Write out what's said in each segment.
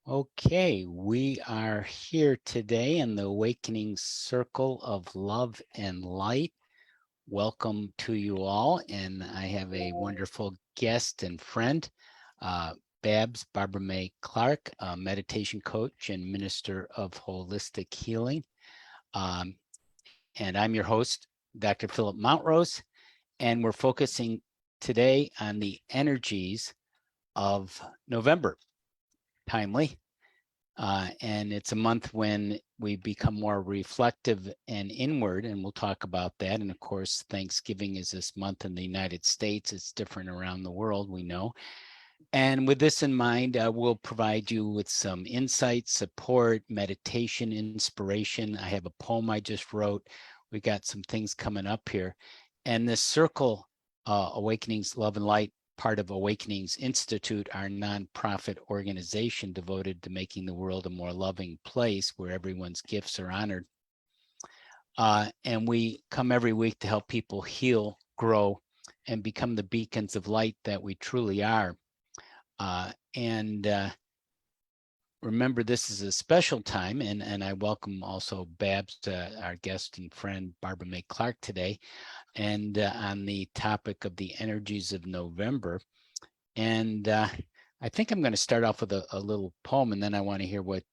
Okay, we are here today in the Awakening Circle of Love and Light. Welcome to you all, and I have a wonderful guest and friend, Babs Barbara May Clark, a meditation coach and minister of holistic healing. And I'm your host, Dr. Philip Montrose, and we're focusing today on the energies of November. Timely. And it's a month when we become more reflective and inward, and we'll talk about that. And of course, Thanksgiving is this month in the United States. It's different around the world, we know. And with this in mind, we'll provide you with some insight, support, meditation, inspiration. I have a poem I just wrote. We got some things coming up here. And this circle, Awakenings, Love and Light, part of Awakenings Institute, our nonprofit organization devoted to making the world a more loving place where everyone's gifts are honored. And we come every week to help people heal, grow, and become the beacons of light that we truly are. And remember, this is a special time, and I welcome also Babs, our guest and friend, Barbara May Clark today, and on the topic of the energies of November. And I think I'm going to start off with a little poem, and then I want to hear what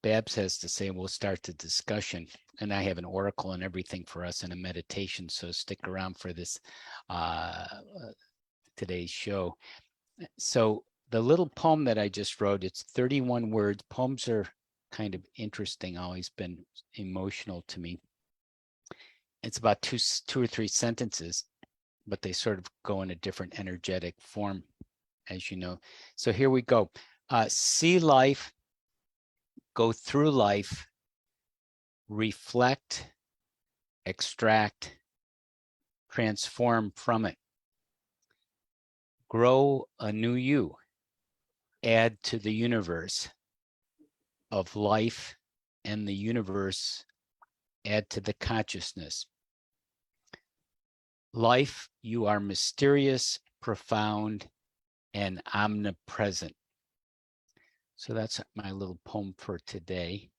Babs has to say, and we'll start the discussion. And I have an oracle and everything for us and a meditation, so stick around for this today's show. So the little poem that I just wrote, it's 31 words. Poems are kind of interesting, always been emotional to me. It's about two or three sentences, but they sort of go in a different energetic form, as you know. So here we go. See life, go through life, reflect, extract, transform from it. Grow a new you, add to the universe of life and the universe, add to the consciousness. Life, you are mysterious, profound, and omnipresent. So that's my little poem for today.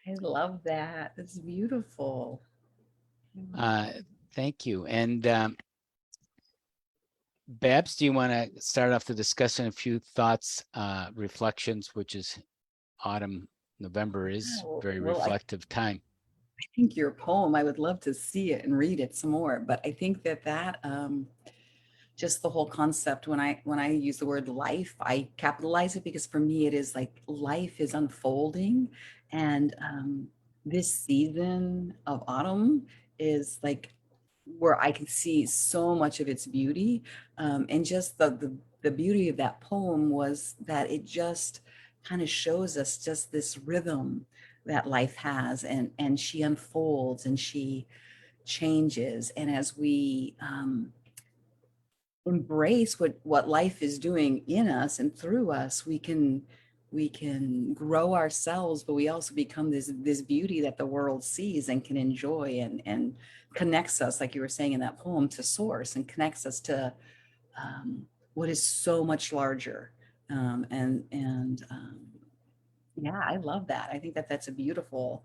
I love that. It's beautiful. Thank you. And Babs, do you want to start off the discussion? A few thoughts, reflections, which is autumn, November is very Well, I reflective time. think your poem, I would love to see it and read it some more. But I think that just the whole concept when I use the word life, I capitalize it because for me it is like life is unfolding, and this season of autumn is like where I can see so much of its beauty, and just the beauty of that poem was that it just kind of shows us just this rhythm that life has, and she unfolds and she changes, and as we embrace what life is doing in us and through us, we can grow ourselves, but we also become this beauty that the world sees and can enjoy, and connects us, like you were saying in that poem, to source, and connects us to what is so much larger. And yeah, I love that. I think that that's a beautiful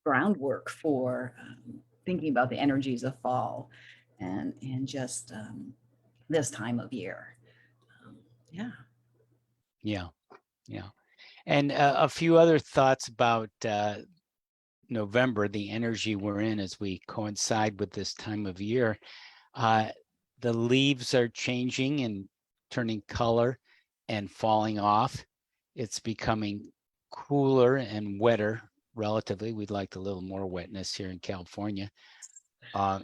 groundwork for thinking about the energies of fall, and just this time of year. Um, yeah. Yeah, yeah. And a few other thoughts about November, the energy we're in as we coincide with this time of year. Uh, the leaves are changing and turning color and falling off. It's becoming cooler and wetter relatively. We'd like a little more wetness here in California. Uh,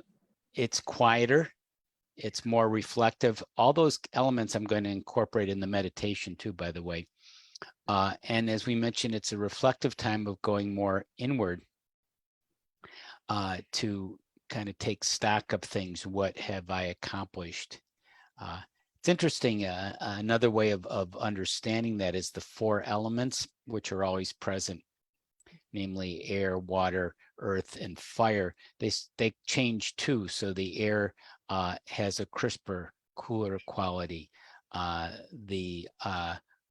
it's quieter. It's more reflective. All those elements I'm going to incorporate in the meditation too, by the way. And as we mentioned, it's a reflective time of going more inward to kind of take stock of things. What have I accomplished? It's interesting. Another way of understanding that is the four elements, which are always present, namely air, water, earth, and fire. They change too. So the air has a crisper, cooler quality. The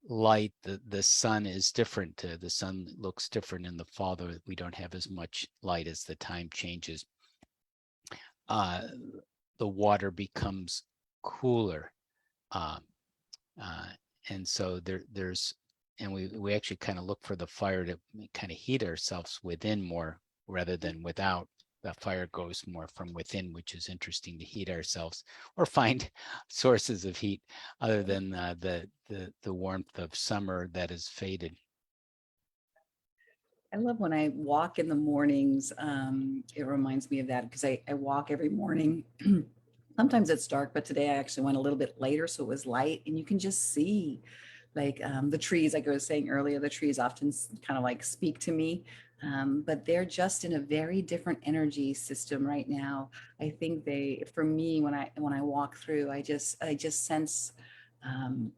light, the sun is different. The sun looks different in the fall. We don't have as much light as the time changes. The water becomes cooler. Uh, uh, and so there's, and we actually kind of look for the fire to kind of heat ourselves within more rather than without. The fire goes more from within, which is interesting, to heat ourselves or find sources of heat other than the warmth of summer that is faded. I love when I walk in the mornings. It reminds me of that because I walk every morning. Sometimes it's dark, but today I actually went a little bit later, so it was light, and you can just see like the trees, like I was saying earlier, the trees often kind of like speak to me, but they're just in a very different energy system right now. I think they, for me, when I walk through, I just sense um,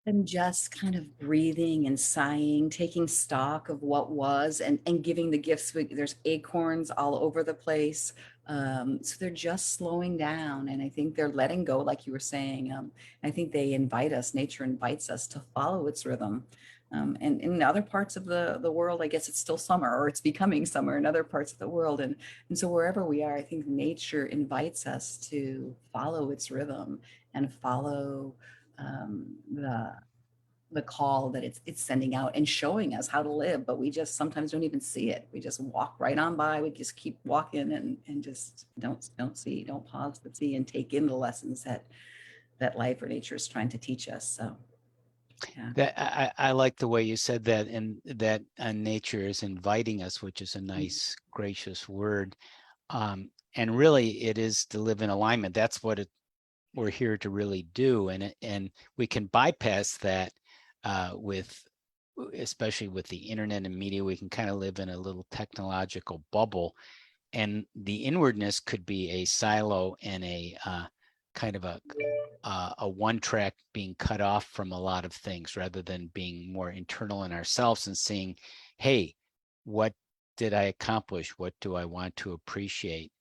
them just kind of breathing and sighing, taking stock of what was, and giving the gifts. There's acorns all over the place. So they're just slowing down. And I think they're letting go, like you were saying. I think they invite us, nature invites us to follow its rhythm. And in other parts of the world, I guess it's still summer, or it's becoming summer in other parts of the world. And so wherever we are, I think nature invites us to follow its rhythm and follow the call that it's sending out and showing us how to live, but we just sometimes don't even see it. We just walk right on by. We just keep walking and just don't see, don't pause to see and take in the lessons that life or nature is trying to teach us. So yeah. That I like the way you said that, and that nature is inviting us, which is a Mhm. nice, gracious word. And really, it is to live in alignment. That's what we're here to really do, and we can bypass that with, especially with the internet and media. We can kind of live in a little technological bubble, and the inwardness could be a silo and a kind of a one track being cut off from a lot of things, rather than being more internal in ourselves and seeing, hey, what did I accomplish? What do I want to appreciate?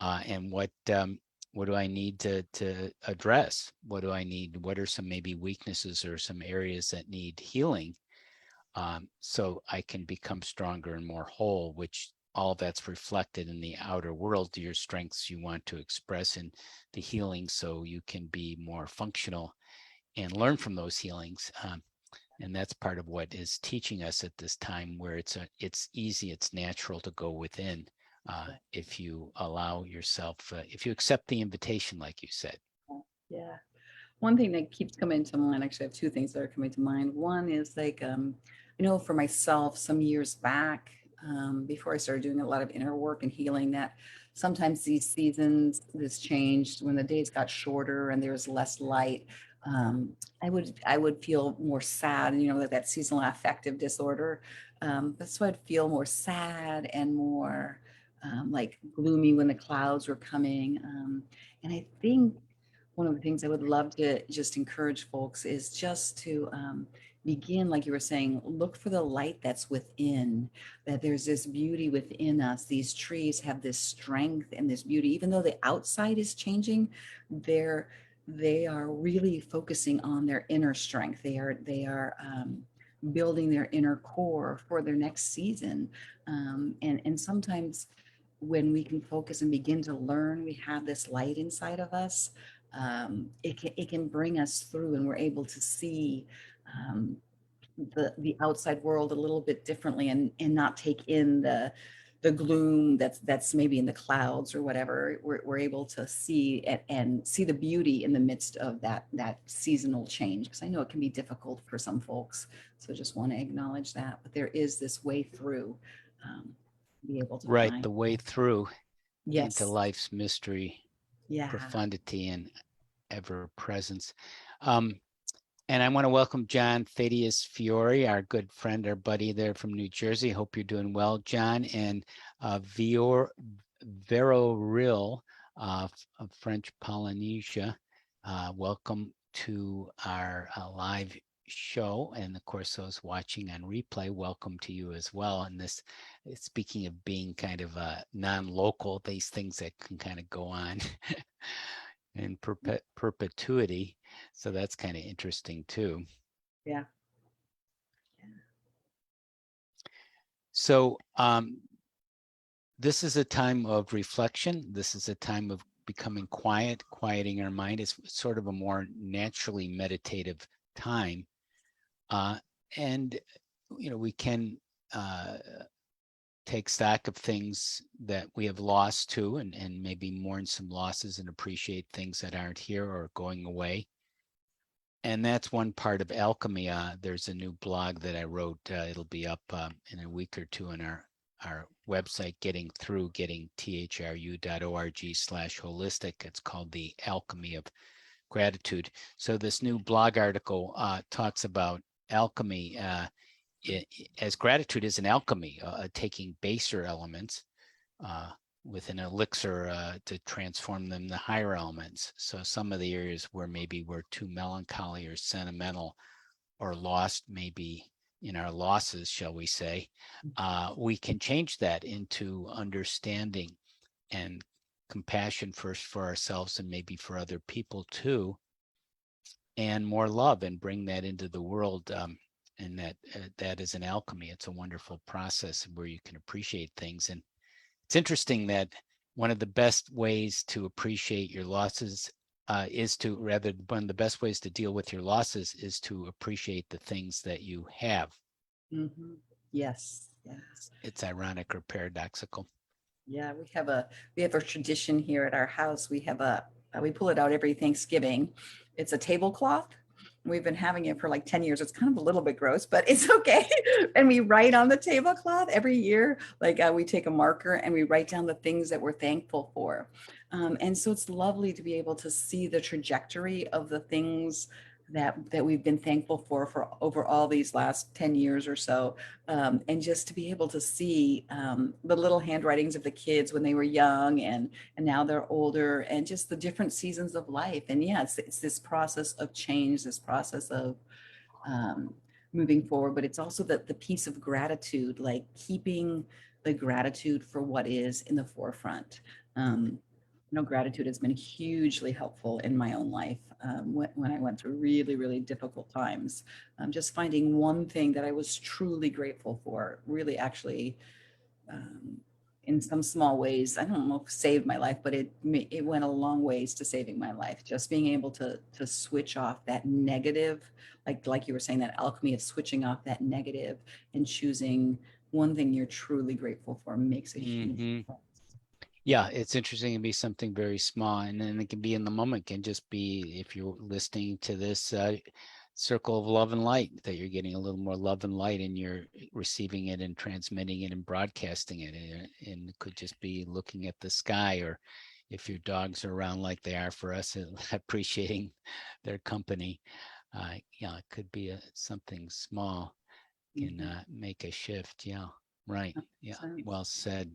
And what do I need to address? What do I need? What are some maybe weaknesses or some areas that need healing, so I can become stronger and more whole, which all that's reflected in the outer world, your strengths you want to express in the healing, so you can be more functional and learn from those healings. And that's part of what is teaching us at this time, where it's easy, it's natural to go within, if you allow yourself, if you accept the invitation, like you said. Yeah. One thing that keeps coming to mind, actually, I have two things that are coming to mind. One is like, for myself, some years back, before I started doing a lot of inner work and healing, that sometimes these seasons, this changed when the days got shorter and there was less light. I would feel more sad, like that seasonal affective disorder. But so I'd feel more sad and more like gloomy when the clouds were coming. And I think one of the things I would love to just encourage folks is just to begin, like you were saying, look for the light that's within, that there's this beauty within us. These trees have this strength and this beauty, even though the outside is changing, they are really focusing on their inner strength. They are building their inner core for their next season. And sometimes when we can focus and begin to learn, we have this light inside of us. It can bring us through, and we're able to see um, the outside world a little bit differently, and not take in the gloom that's maybe in the clouds or whatever. We're able to see and see the beauty in the midst of that seasonal change, because I know it can be difficult for some folks. So just want to acknowledge that, but there is this way through, um, be able to Right, find. the way through into Yes. life's mystery, Yeah. profundity, and ever presence. Um, and I want to welcome John Thaddeus Fiore, our good friend, our buddy there from New Jersey. Hope you're doing well, John. And Vero Real of French Polynesia. Welcome to our live show. And of course, those watching on replay, welcome to you as well. And this, speaking of being kind of non-local, these things that can kind of go on in perpetuity. So that's kind of interesting too. Yeah. So this is a time of reflection. This is a time of becoming quiet, quieting our mind. It's sort of a more naturally meditative time. And, we can take stock of things that we have lost too, and maybe mourn some losses and appreciate things that aren't here or going away. And that's one part of alchemy. There's a new blog that I wrote. It'll be up in a week or two on our website, getting thru.org/holistic. It's called The Alchemy of Gratitude. So this new blog article talks about alchemy as gratitude is an alchemy, taking baser elements with an elixir to transform them to higher elements. So some of the areas where maybe we're too melancholy or sentimental or lost, maybe in our losses, shall we say, we can change that into understanding and compassion first for ourselves and maybe for other people too, and more love, and bring that into the world. And that is an alchemy. It's a wonderful process where you can appreciate things. And it's interesting that one of the best ways to appreciate your losses one of the best ways to deal with your losses is to appreciate the things that you have. Mm-hmm. Yes. Yes. It's ironic or paradoxical. Yeah, we have a tradition here at our house. We pull it out every Thanksgiving. It's a tablecloth. We've been having it for like 10 years. It's kind of a little bit gross, but it's okay. And we write on the tablecloth every year. Like we take a marker and we write down the things that we're thankful for. And so it's lovely to be able to see the trajectory of the things that we've been thankful for over all these last 10 years or so. And just to be able to see the little handwritings of the kids when they were young and now they're older, and just the different seasons of life. And yeah, it's this process of change, this process of moving forward, but it's also the piece of gratitude, like keeping the gratitude for what is in the forefront. Gratitude has been hugely helpful in my own life when I went through really, really difficult times. Just finding one thing that I was truly grateful for really actually, in some small ways, I don't know if saved my life, but it went a long ways to saving my life. Just being able to switch off that negative, like you were saying, that alchemy of switching off that negative and choosing one thing you're truly grateful for makes a huge difference. Yeah, it's interesting. It can be something very small, and then it can be in the moment. It can just be, if you're listening to this circle of love and light, that you're getting a little more love and light, and you're receiving it and transmitting it and broadcasting it. And it could just be looking at the sky, or if your dogs are around like they are for us, appreciating their company. It could be something small can make a shift. Yeah. Right. Yeah. Well said.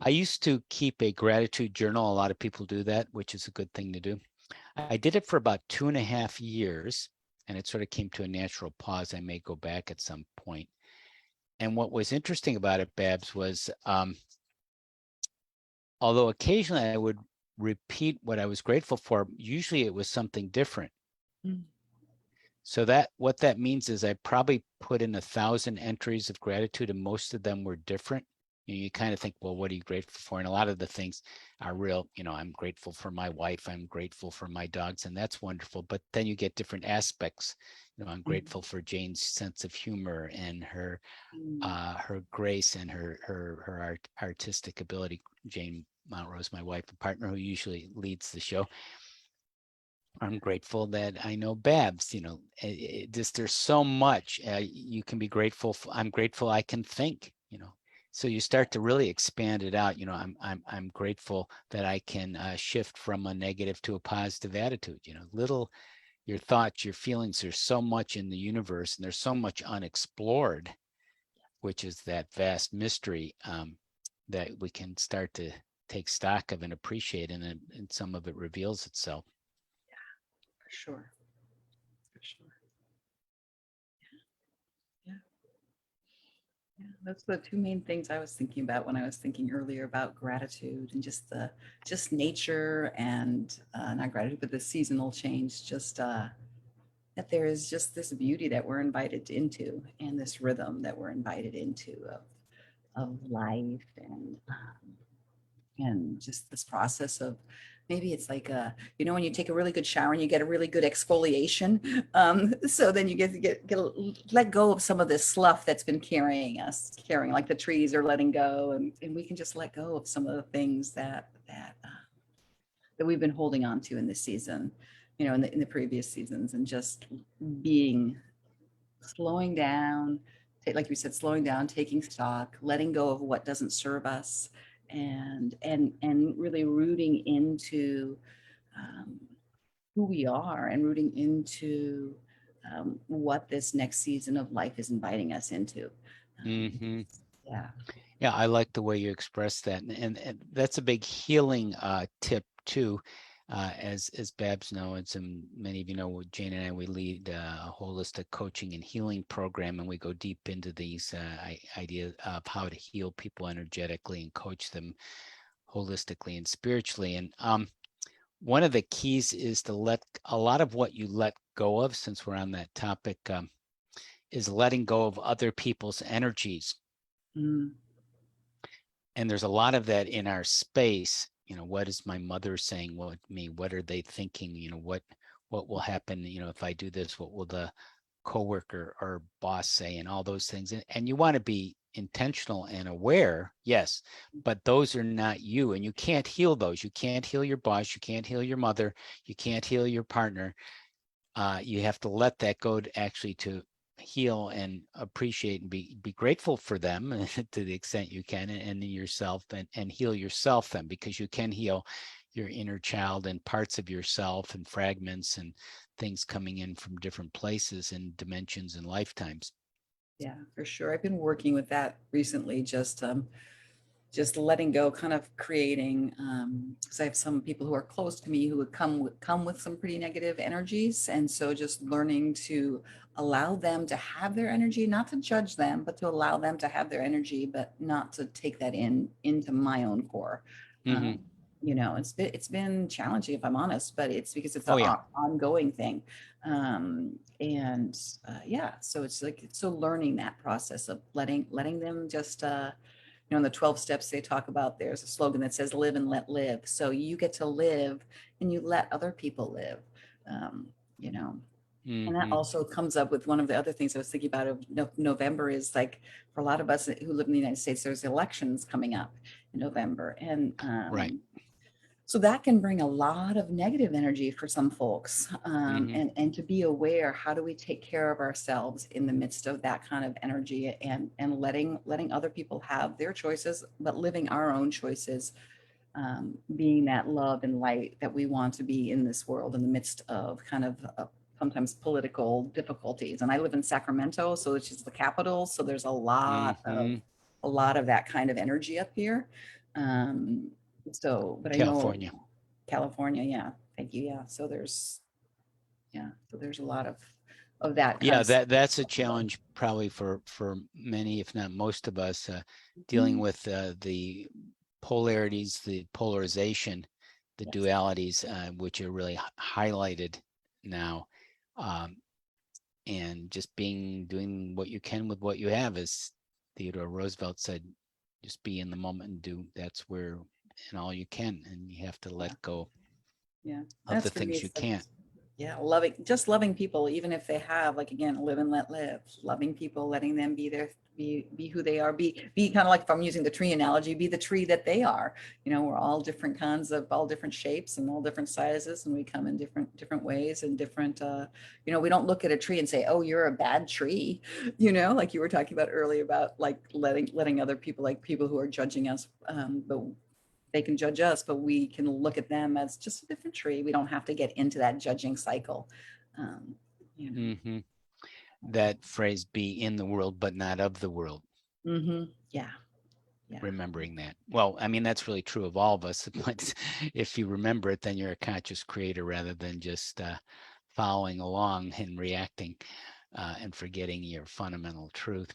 I used to keep a gratitude journal. A lot of people do that, which is a good thing to do. I did it for about 2.5 years, and it sort of came to a natural pause. I may go back at some point. And what was interesting about it, Babs, was although occasionally I would repeat what I was grateful for, usually it was something different. So what that means is I probably put in 1,000 entries of gratitude, and most of them were different. You kind of think, well, what are you grateful for? And a lot of the things are real. I'm grateful for my wife. I'm grateful for my dogs, and that's wonderful. But then you get different aspects. I'm grateful for Jane's sense of humor and her grace and her artistic ability. Jane Montrose, my wife and partner, who usually leads the show. I'm grateful that I know Babs. There's so much you can be grateful for. I'm grateful I can think. So you start to really expand it out. I'm grateful that I can shift from a negative to a positive attitude. Your thoughts, your feelings. There's so much in the universe, and there's so much unexplored, which is that vast mystery that we can start to take stock of and appreciate, and some of it reveals itself. For sure. For sure. Yeah. Yeah, that's the two main things I was thinking about when I was thinking earlier about gratitude and just nature and not gratitude, but the seasonal change. Just that there is just this beauty that we're invited into, and this rhythm that we're invited into of life and just this process of maybe it's like when you take a really good shower and you get a really good exfoliation, so then you let go of some of this slough that's been carrying like the trees are letting go, and we can just let go of some of the things that we've been holding on to in this season, in the previous seasons, and just being slowing down, like you said, slowing down, taking stock, letting go of what doesn't serve us, and really rooting into um, who we are and rooting into what this next season of life is inviting us into. Hmm. Yeah. Yeah, I like the way you express that, and that's a big healing tip too. As Babs know, and some many of you know, Jane and I, we lead a holistic coaching and healing program, and we go deep into these ideas of how to heal people energetically and coach them holistically and spiritually. And one of the keys is to let a lot of what you let go of, since we're on that topic, is letting go of other people's energies. Mm. And there's a lot of that in our space. What is my mother saying? What me? What are they thinking? What will happen? If I do this, what will the coworker or boss say? And all those things. And you want to be intentional and aware, yes, but those are not you, and you can't heal those. You can't heal your boss. You can't heal your mother. You can't heal your partner. You have to let that go to heal and appreciate and be grateful for them to the extent you can, and yourself, and heal yourself then, because you can heal your inner child and parts of yourself and fragments and things coming in from different places and dimensions and lifetimes. Yeah, for sure. I've been working with that recently, just letting go, kind of creating, because I have some people who are close to me who would come with some pretty negative energies, and so just learning to allow them to have their energy, not to judge them, but to allow them to have their energy, but not to take that into my own core. Hmm. It's been challenging, if I'm honest, but it's because it's Oh an yeah. ongoing thing. And yeah, so it's like, so learning that process of letting them just in the 12 steps they talk about, there's a slogan that says live and let live. So you get to live and you let other people live. um, you know and that Hmm. also comes up with one of the other things I was thinking about of November is like, for a lot of us who live in the United States, there's elections coming up in November. And Right. so that can bring a lot of negative energy for some folks. Hmm. And to be aware, how do we take care of ourselves in the midst of that kind of energy, and letting other people have their choices, but living our own choices, being that love and light that we want to be in this world in the midst of kind of sometimes political difficulties. And I live in Sacramento, so it's just the capital. So there's Hmm. a lot of that kind of energy up here. Um, but I know California. California, yeah, thank you, yeah. So there's a lot of that kind Yeah, of stuff. that's a challenge probably for many, if not most of us, dealing Mhm. with the polarities, the polarization, the Yes, dualities, which are really highlighted now, um, and just doing what you can with what you have, as Theodore Roosevelt said, just be in the moment and do. That's where and all you can, and you have to yeah, let go yeah. of the That's for me. things you It's like, can't. yeah, loving people, even if they have, like, again, live and let live, loving people, letting them be who they are, be kind of like, if I'm using the tree analogy, be the tree that they are. We're all different kinds of, all different shapes and all different sizes, and we come in different ways and different, we don't look at a tree and say, oh, you're a bad tree, like you were talking about earlier about like letting other people, like people who are judging us, but they can judge us, but we can look at them as just a different tree. We don't have to get into that judging cycle. Um, you know. Hmm. That phrase, be in the world but not of the world. Yeah, yeah, Remembering that. Well, I mean, that's really true of all of us. But if you remember it, then you're a conscious creator rather than just following along and reacting, and forgetting your fundamental truth.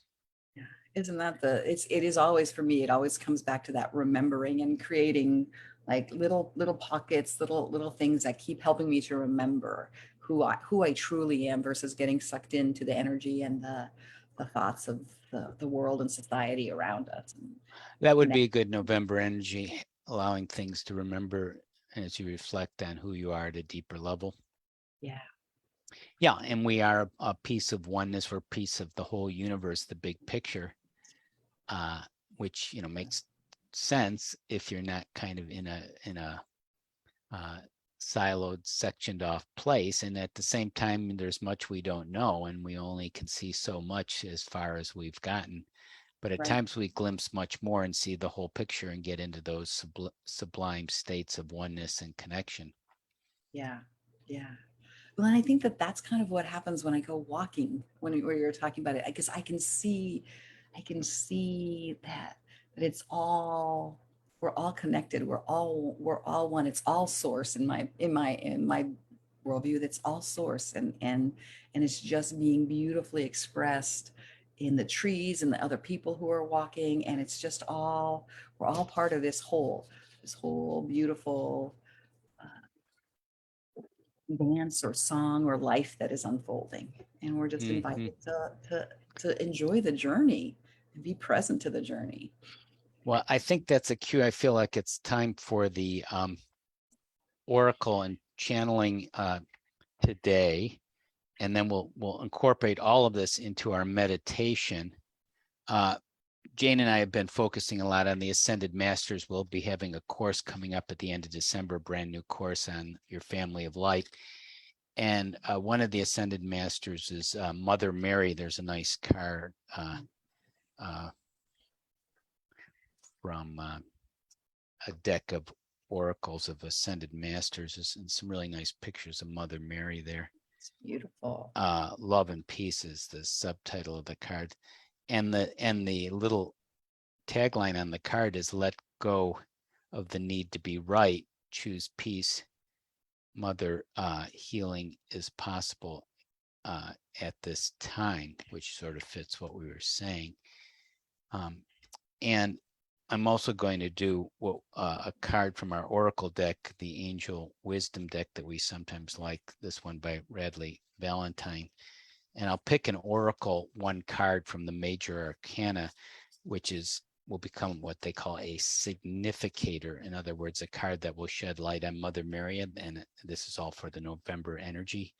yeah. Isn't that it is always for me, it always comes back to that remembering and creating like little pockets, little things that keep helping me to remember who I truly am versus getting sucked into the energy and the thoughts of the world and society around us. And That would connect. be a good November energy, allowing things to remember as you reflect on who you are at a deeper level. Yeah. Yeah, and we are a piece of oneness. We're a piece of the whole universe, the big picture, which makes sense if you're not kind of in a siloed, sectioned off place. And at the same time, there's much we don't know, and we only can see so much as far as we've gotten. But at Right. times we glimpse much more and see the whole picture and get into those sublime states of oneness and connection. Yeah. Yeah. Well, and I think that that's kind of what happens when I go walking, where you're talking about it, because I can see that it's all, we're all connected. We're all one. It's all source in my worldview. That's all source, and it's just being beautifully expressed in the trees and the other people who are walking, and it's just all, we're all part of this whole beautiful dance or song or life that is unfolding, and we're just Mm-hmm. invited to enjoy the journey and be present to the journey. Well, I think that's a cue. I feel like it's time for the oracle and channeling today, and then we'll incorporate all of this into our meditation. Jane and I have been focusing a lot on the Ascended Masters. We'll be having a course coming up at the end of December, a brand new course on your family of light. And one of the Ascended Masters is Mother Mary. There's a nice card from a deck of oracles of Ascended Masters, and some really nice pictures of Mother Mary there. It's beautiful. Love and Peace is the subtitle of the card. And the little tagline on the card is let go of the need to be right, choose peace. Mother, healing is possible at this time, which sort of fits what we were saying. And I'm also going to do a card from our Oracle deck, the Angel Wisdom deck that we sometimes like, this one by Radley Valentine. And I'll pick an Oracle, one card from the Major Arcana, which will become what they call a significator. In other words, a card that will shed light on Mother Mary. And this is all for the November energy.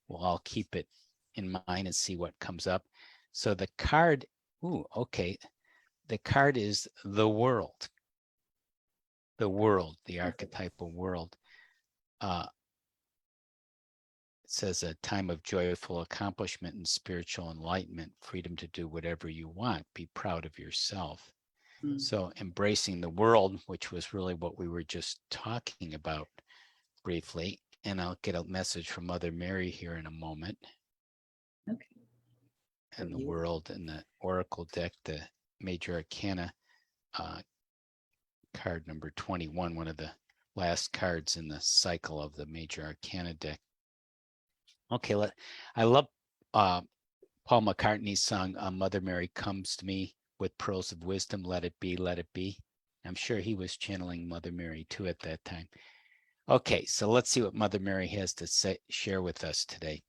We'll all keep it in mind and see what comes up. So the card, the card is the world, the archetypal world. It says a time of joyful accomplishment and spiritual enlightenment, freedom to do whatever you want, be proud of yourself. Mm. So embracing the world, which was really what we were just talking about briefly. And I'll get a message from Mother Mary here in a moment. Okay. And the world and the Oracle deck, the Major Arcana, card number 21, one of the last cards in the cycle of the Major Arcana deck. Okay, I love Paul McCartney's song, Mother Mary Comes to Me with Pearls of Wisdom, Let It Be, Let It Be. I'm sure he was channeling Mother Mary too at that time. Okay, so let's see what Mother Mary has to share with us today.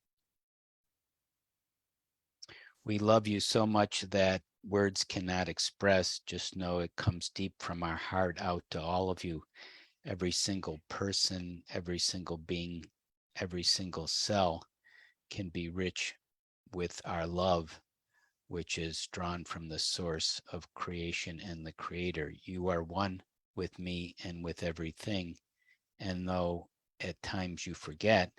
We love you so much that words cannot express. Just know it comes deep from our heart out to all of you. Every single person, every single being, every single cell can be rich with our love, which is drawn from the source of creation and the creator. You are one with me and with everything. And though at times you forget,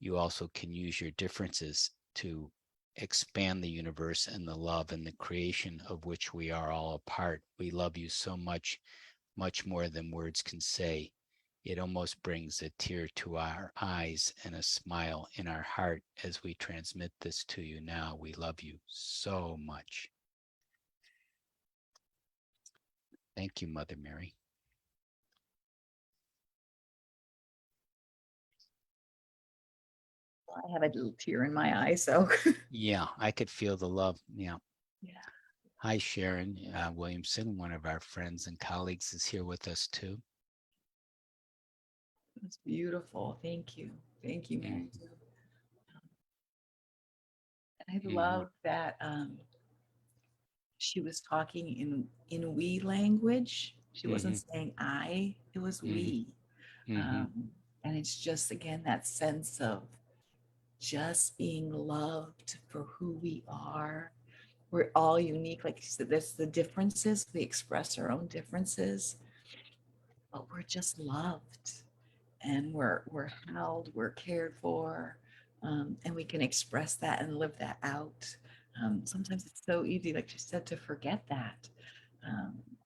you also can use your differences to expand the universe and the love and the creation of which we are all a part. We love you so much, much more than words can say. It almost brings a tear to our eyes and a smile in our heart as we transmit this to you now. We love you so much. Thank you, Mother Mary. I have a little tear in my eye, so Yeah, I could feel the love. Yeah. yeah. Hi, Sharon Williamson, one of our friends and colleagues, is here with us too. That's beautiful. Thank you. Thank you, Mary. Mhm, And I mhm, love that she was talking in we language. She wasn't mhm, saying I, it was mhm, we. mhm, And it's just again that sense of just being loved for who we are. We're all unique. Like you said, there's the differences. We express our own differences, but we're just loved and we're held, we're cared for, and we can express that and live that out. Sometimes it's so easy, like you said, to forget that,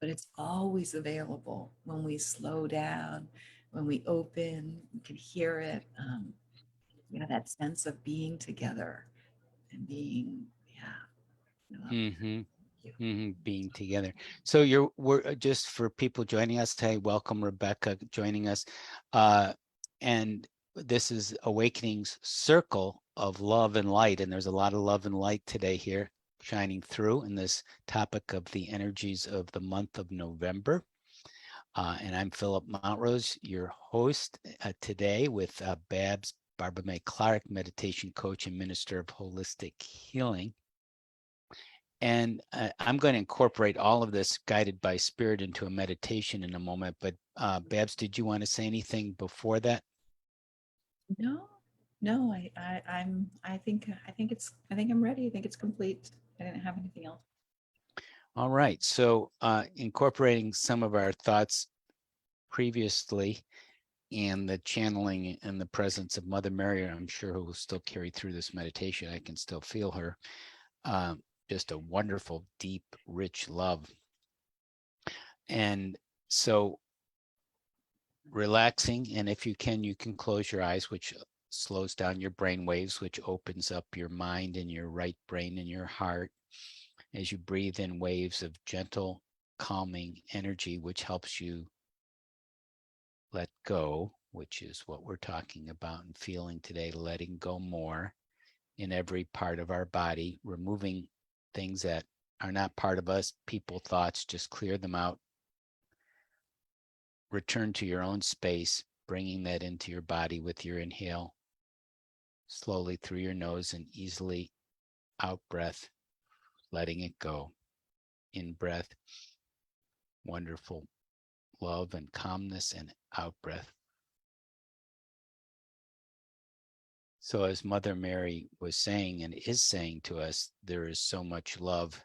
but it's always available when we slow down, when we open, we can hear it. That sense of being together and being, yeah, I love mhm, you. mhm, being together. So we're just for people joining us today, welcome Rebecca joining us. And this is Awakening's Circle of Love and Light. And there's a lot of love and light today here shining through in this topic of the energies of the month of November. And I'm Philip Montrose, your host today with Babs Barbara May Clark, meditation coach and minister of holistic healing. And I'm going to incorporate all of this guided by spirit into a meditation in a moment. But Babs, did you want to say anything before that? No, no, I think I'm ready. I think it's complete. I didn't have anything else. All right. So incorporating some of our thoughts previously and the channeling and the presence of Mother Mary, I'm sure who will still carry through this meditation. I can still feel her. Just a wonderful, deep, rich love. And so relaxing, and if you can close your eyes, which slows down your brain waves, which opens up your mind and your right brain and your heart as you breathe in waves of gentle, calming energy, which helps you let go, which is what we're talking about and feeling today, letting go more in every part of our body, removing things that are not part of us, people, thoughts, just clear them out. Return to your own space, bringing that into your body with your inhale, slowly through your nose and easily out breath, letting it go. In breath, wonderful love and calmness, and out breath. So, as Mother Mary was saying and is saying to us, there is so much love.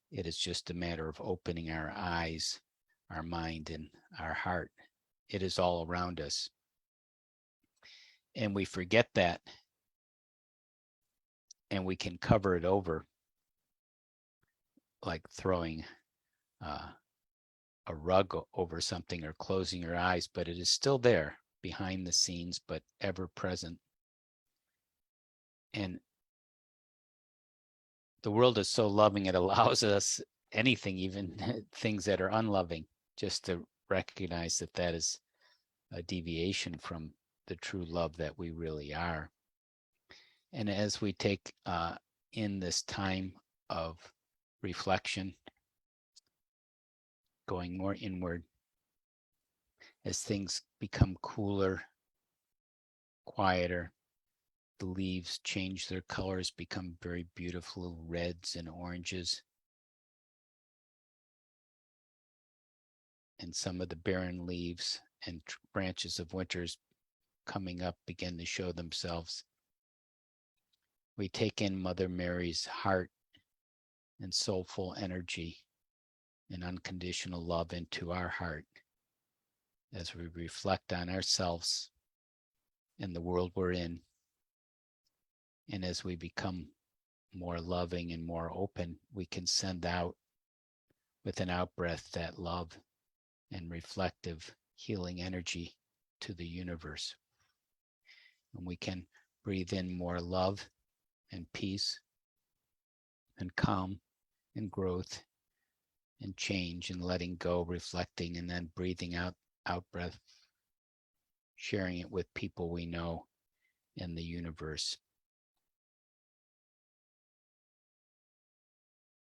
It is just a matter of opening our eyes, our mind, and our heart. It is all around us. And we forget that and we can cover it over like throwing uh, a rug over something or closing your eyes, but it is still there behind the scenes, but ever present. And the world is so loving, it allows us anything, even things that are unloving, just to recognize that that is a deviation from the true love that we really are. And as we take in this time of reflection, going more inward, as things become cooler, quieter, the leaves change their colors, become very beautiful reds and oranges. And some of the barren leaves and branches of winters coming up begin to show themselves. We take in Mother Mary's heart and soulful energy and unconditional love into our heart as we reflect on ourselves and the world we're in. And as we become more loving and more open, we can send out with an out breath that love and reflective healing energy to the universe. And we can breathe in more love and peace and calm and growth and change and letting go, reflecting, and then breathing out breath, sharing it with people we know in the universe.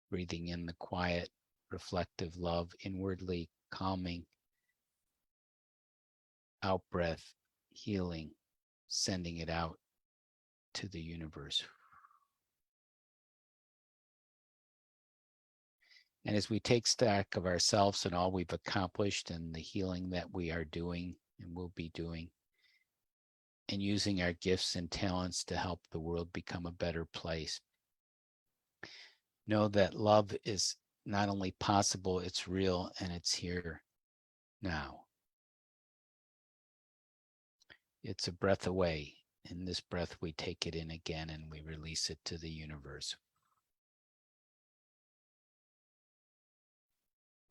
breathing in the quiet, reflective love, inwardly calming, out breath, healing, sending it out to the universe. And as we take stock of ourselves and all we've accomplished and the healing that we are doing and will be doing, and using our gifts and talents to help the world become a better place, know that love is not only possible, it's real and it's here now. It's a breath away. In this breath, we take it in again and we release it to the universe.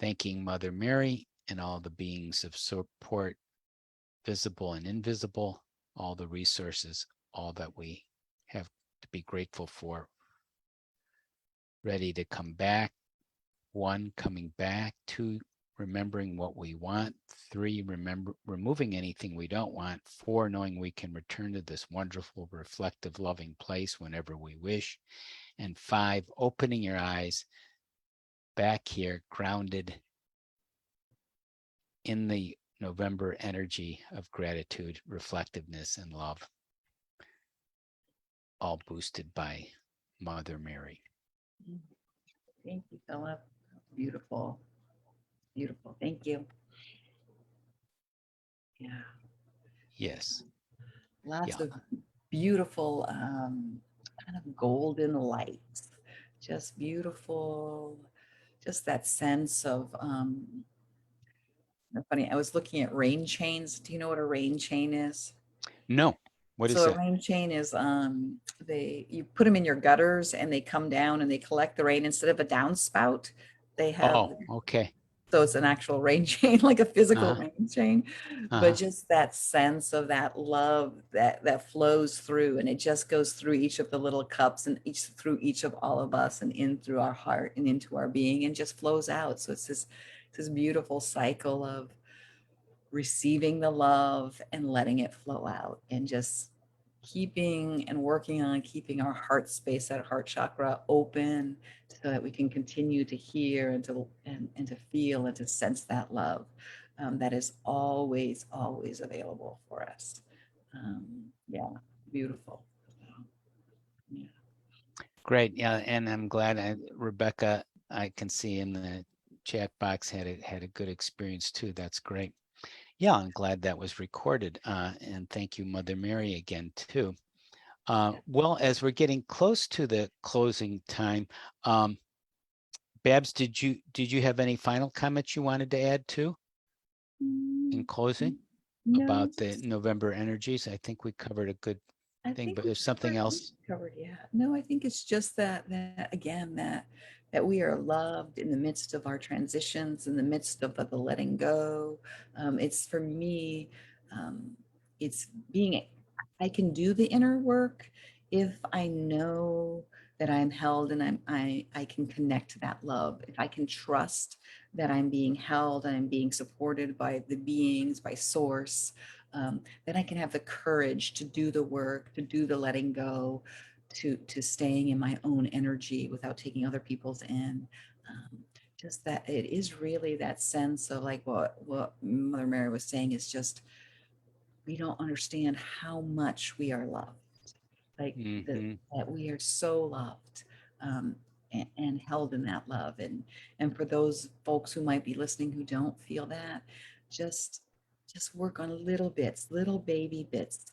Thanking Mother Mary and all the beings of support, visible and invisible, all the resources, all that we have to be grateful for. Ready to come back. 1, coming back. 2, remembering what we want. 3, removing anything we don't want. 4, knowing we can return to this wonderful, reflective, loving place whenever we wish. And 5, opening your eyes back here, grounded in the November energy of gratitude, reflectiveness, and love, all boosted by Mother Mary. Thank you, Philip. Beautiful. Beautiful. Thank you. Yeah. Yes. Lots Yeah. of beautiful kind of golden lights. Just beautiful. Just that sense of funny. I was looking at rain chains. Do you know what a rain chain is? No. What is So a that? rain chain is you put them in your gutters and they come down and they collect the rain instead of a downspout. They have, Oh, okay. so it's an actual rain chain, like a physical Uh-huh. rain chain, but Uh-huh. just that sense of that love that flows through, and it just goes through each of the little cups and through each of all of us and in through our heart and into our being and just flows out. So it's this beautiful cycle of receiving the love and letting it flow out, and just keeping and working on keeping our heart space, that heart chakra open, so that we can continue to hear and to feel and to sense that love that is always available for us. Yeah, beautiful. Yeah. Great. Yeah, and I'm glad Rebecca, I can see in the chat box had a good experience too. That's great. Yeah, I'm glad that was recorded. And thank you, Mother Mary, again too. Well, as we're getting close to the closing time, Babs, did you have any final comments you wanted to add too in closing No, about the November energies? I think we covered a good I thing, think but we there's something else. covered, yeah. No, I think it's just that again, that we are loved in the midst of our transitions, in the midst of the letting go. It's for me, um, it's I can do the inner work if I know that I'm held and I can connect to that love. If I can trust that I'm being held and I'm being supported by the beings, by source, then I can have the courage to do the work, to do the letting go, to staying in my own energy without taking other people's in. Um, just that it is really that sense of like what Mother Mary was saying is just we don't understand how much we are loved, like Mm-hmm. that we are so loved. And held in that love, and for those folks who might be listening who don't feel that, just work on little bits, little baby bits,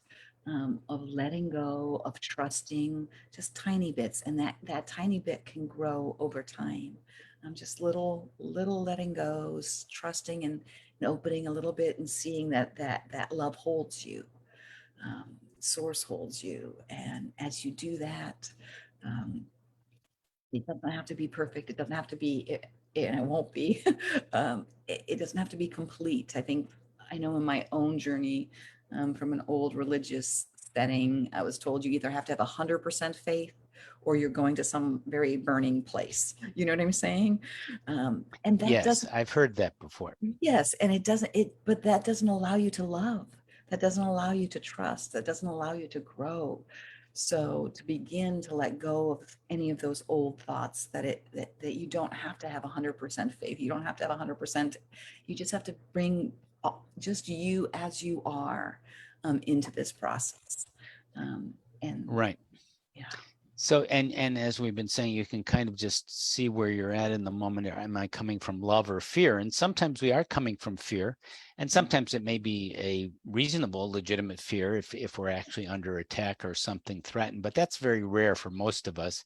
of letting go, of trusting, just tiny bits, and that tiny bit can grow over time. Just little letting goes, trusting and opening a little bit, and seeing that love holds you, source holds you, and as you do that, um, it doesn't have to be perfect. It doesn't have to be, and it won't be. It doesn't have to be complete. I think I know in my own journey, from an old religious setting, I was told you either have to have 100% faith or you're going to some very burning place. You know what I'm saying? And that Yes, doesn't, I've heard that before. yes, and it doesn't, but that doesn't allow you to love. That doesn't allow you to trust. That doesn't allow you to grow. So to begin to let go of any of those old thoughts that you don't have to have 100% faith, you don't have to have 100%, you just have to bring just you as you are into this process. Um, and Right. yeah, So, and as we've been saying, you can kind of just see where you're at in the moment. Am I coming from love or fear? And sometimes we are coming from fear, and sometimes it may be a reasonable, legitimate fear if we're actually under attack or something threatened. But that's very rare for most of us.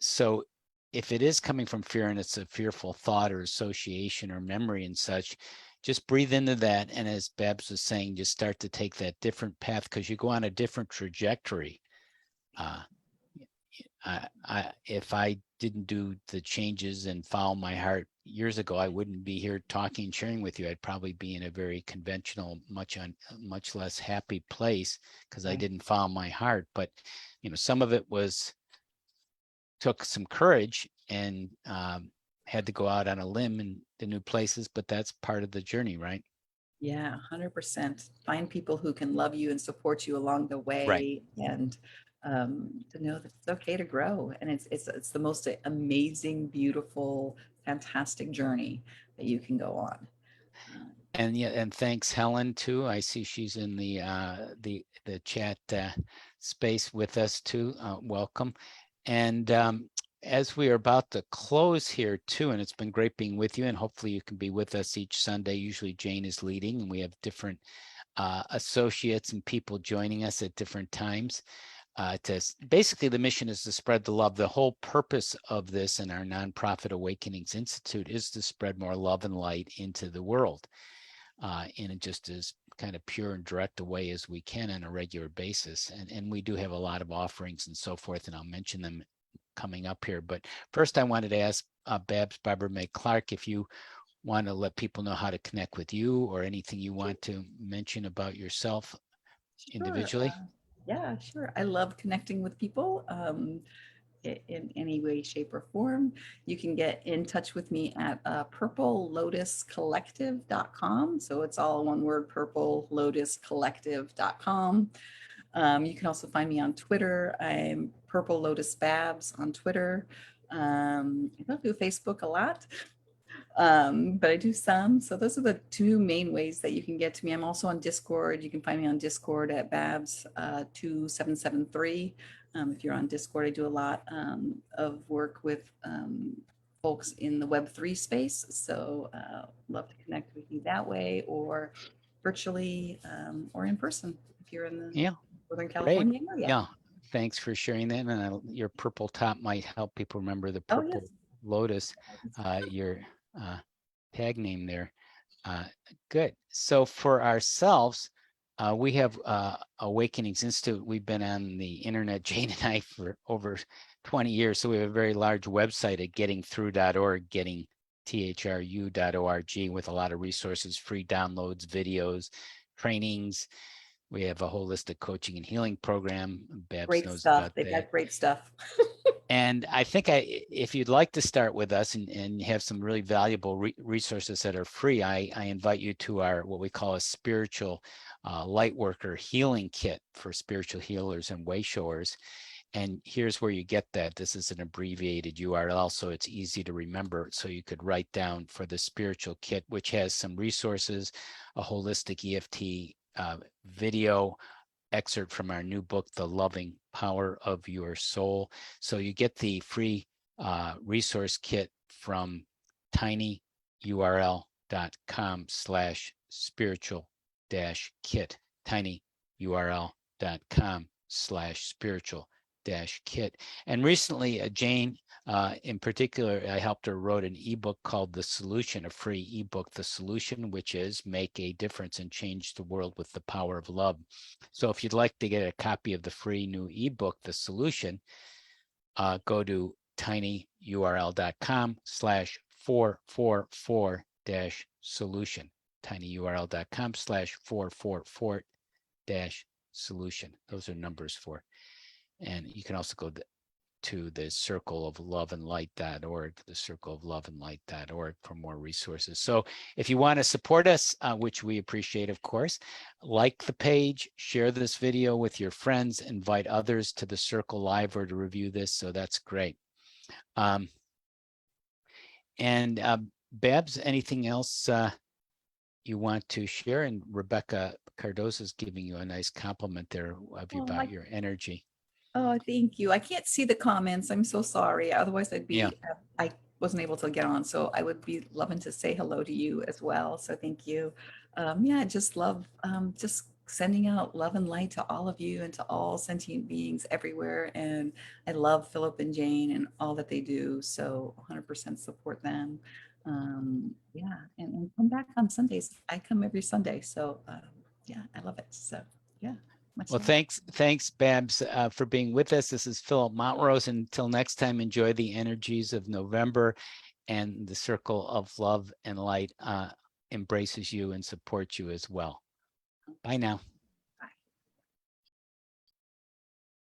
So, if it is coming from fear and it's a fearful thought or association or memory and such, just breathe into that. And as Babs was saying, just start to take that different path because you go on a different trajectory. Uh, if I didn't do the changes and follow my heart years ago, I wouldn't be here talking, sharing with you. I'd probably be in a very conventional, much less happy place because I right. didn't follow my heart. But some of it took some courage and had to go out on a limb and to new places. But that's part of the journey, right? Yeah, 100%. Find people who can love you and support you along the Right. way, and to know that it's okay to grow. And it's the most amazing, beautiful, fantastic journey that you can go on. And yeah, and thanks Helen too. I see she's in the chat space with us too. Welcome. And as we are about to close here too, and it's been great being with you, and hopefully you can be with us each Sunday. Usually Jane is leading, and we have different associates and people joining us at different times. Basically, the mission is to spread the love. The whole purpose of this and our nonprofit Awakenings Institute is to spread more love and light into the world in just as kind of pure and direct a way as we can on a regular basis. And we do have a lot of offerings and so forth, and I'll mention them coming up here. But first, I wanted to ask Babs Barbara May Clark if you want to let people know how to connect with you or anything you want to mention about yourself Sure. individually. Yeah, sure. I love connecting with people. In any way, shape, or form. You can get in touch with me at purplelotuscollective.com. So it's all one word, purplelotuscollective.com. You can also find me on Twitter. I'm Purple Lotus Babs on Twitter. I don't do Facebook a lot, but I do some. So those are the two main ways that you can get to me. I'm also on Discord. You can find me on Discord at Babs 2773. If you're on Discord, I do a lot of work with folks in the Web3 space. So love to connect with you that way, or virtually, or in person if you're in the Yeah, Northern great. California area. Yeah, thanks for sharing that. And your purple top might help people remember the Oh, purple yes. lotus, your tag name there. Good. So for ourselves, we have Awakenings Institute. We've been on the internet, Jane and I, for over 20 years. So we have a very large website at gettingthrough.org, gettingthru.org, with a lot of resources, free downloads, videos, trainings. We have a holistic coaching and healing program. Babs Great knows stuff. about They've that. got great stuff. And I think if you'd like to start with us and have some really valuable resources that are free, I invite you to our what we call a spiritual light worker healing kit for spiritual healers and way showers. And here's where you get that. This is an abbreviated URL, so it's easy to remember. So you could write down for the spiritual kit, which has some resources, a holistic EFT video, excerpt from our new book, The Loving Power of Your Soul. So you get the free resource kit from tinyurl.com/spiritual-kit, tinyurl.com/spiritual-kit. And recently, Jane, in particular, I helped her wrote an ebook called The Solution, a free ebook, The Solution, which is Make a Difference and Change the World with the Power of Love. So if you'd like to get a copy of the free new ebook, The Solution, go to tinyurl.com/444-solution, tinyurl.com/444-solution. Those are numbers for. And you can also go to the circleofloveandlight.org, the circleofloveandlight.org for more resources. So if you want to support us, which we appreciate, of course, like the page, share this video with your friends, invite others to the Circle Live or to review this. So that's great. Babs, anything else you want to share? And Rebecca Cardoza is giving you a nice compliment there of you about your energy. Oh, thank you. I can't see the comments. I'm so sorry. Otherwise, Yeah. I wasn't able to get on. So I would be loving to say hello to you as well. So thank you. Yeah, just love, just sending out love and light to all of you and to all sentient beings everywhere. And I love Philip and Jane and all that they do. So 100% support them. Yeah, and come back on Sundays. I come every Sunday. So yeah, I love it. So yeah. Well, thanks, Babs, for being with us. This is Philip Montrose. Until next time, enjoy the energies of November, and the Circle of Love and Light embraces you and supports you as well. Bye now.